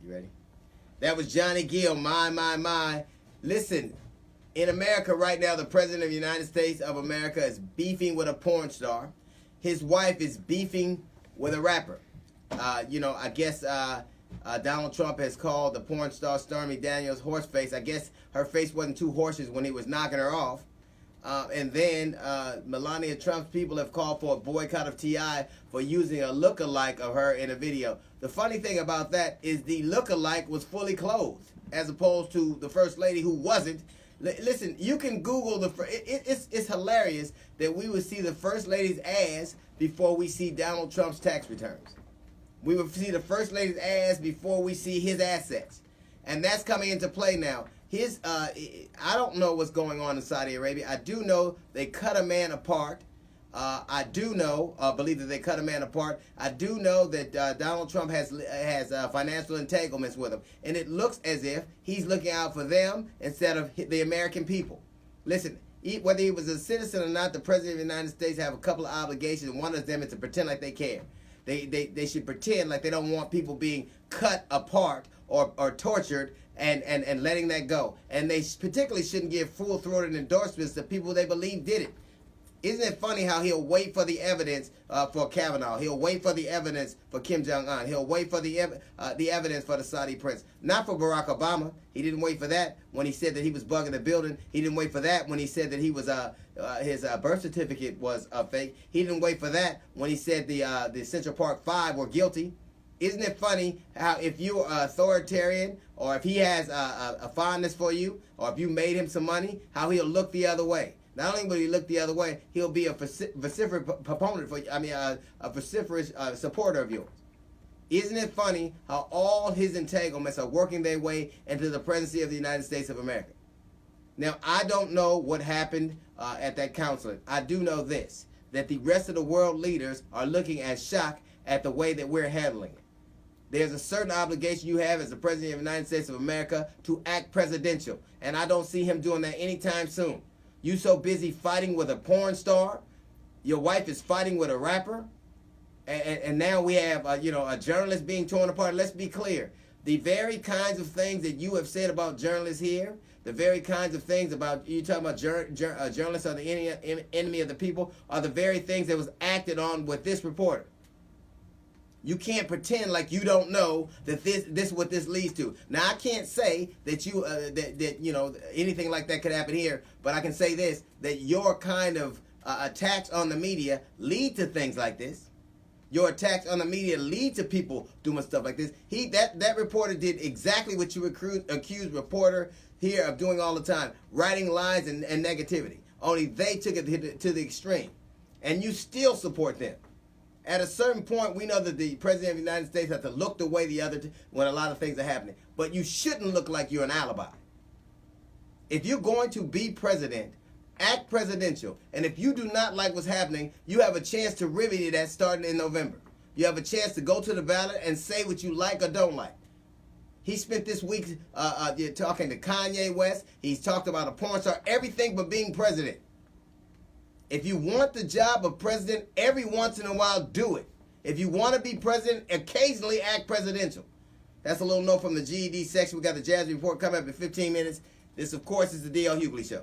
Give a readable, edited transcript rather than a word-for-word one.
You ready? That was Johnny Gill, my. Listen, in America right now, the President of the United States of America is beefing with a porn star. His wife is beefing with a rapper. I guess Donald Trump has called the porn star Stormy Daniels horse face. I guess her face wasn't two horses when he was knocking her off. And then Melania Trump's people have called for a boycott of T.I. for using a lookalike of her in a video. The funny thing about that is the lookalike was fully clothed, as opposed to the First Lady who wasn't. Listen, you can Google it's hilarious that we would see the First Lady's ass before we see Donald Trump's tax returns. We would see the First Lady's ass before we see his assets. And that's coming into play now. I don't know what's going on in Saudi Arabia. I do know they cut a man apart. I do know, believe that they cut a man apart. I do know that Donald Trump has financial entanglements with him. And it looks as if he's looking out for them instead of the American people. Listen, whether he was a citizen or not, the President of the United States have a couple of obligations. One of them is to pretend like they care. They should pretend like they don't want people being cut apart or tortured and letting that go. And they particularly shouldn't give full-throated endorsements to people they believe did it. Isn't it funny how he'll wait for the evidence for Kavanaugh? He'll wait for the evidence for Kim Jong-un. He'll wait for the evidence for the Saudi prince. Not for Barack Obama. He didn't wait for that when he said that he was bugging the building. He didn't wait for that when he said that he was his birth certificate was fake. He didn't wait for that when he said the Central Park Five were guilty. Isn't it funny how if you're authoritarian or if he has a fondness for you or if you made him some money, how he'll look the other way? Not only will he look the other way, he'll be a vociferous proponent for you. A vociferous supporter of yours. Isn't it funny how all his entanglements are working their way into the presidency of the United States of America? Now, I don't know what happened at that counseling. I do know this, that the rest of the world leaders are looking as shocked at the way that we're handling it. There's a certain obligation you have as the President of the United States of America to act presidential, and I don't see him doing that anytime soon. You so busy fighting with a porn star, your wife is fighting with a rapper, and now we have a journalist being torn apart. Let's be clear. The very kinds of things that you have said about journalists here, the very kinds of things about, you talking about journalists are the enemy of the people, are the very things that was acted on with this reporter. You can't pretend like you don't know that this is what this leads to. Now, I can't say that anything like that could happen here, but I can say this, that your kind of attacks on the media lead to things like this. Your attacks on the media lead to people doing stuff like this. That reporter did exactly what you accused reporter here of doing all the time, writing lies and negativity. Only they took it to the extreme, and you still support them. At a certain point, we know that the President of the United States has to look the way the other when a lot of things are happening. But you shouldn't look like you're an alibi. If you're going to be president, act presidential. And if you do not like what's happening, you have a chance to remedy that starting in November. You have a chance to go to the ballot and say what you like or don't like. He spent this week talking to Kanye West. He's talked about a porn star, everything but being president. If you want the job of president, every once in a while, do it. If you want to be president, occasionally act presidential. That's a little note from the GED section. We got the Jazz Report coming up in 15 minutes. This, of course, is the D.L. Hughley Show.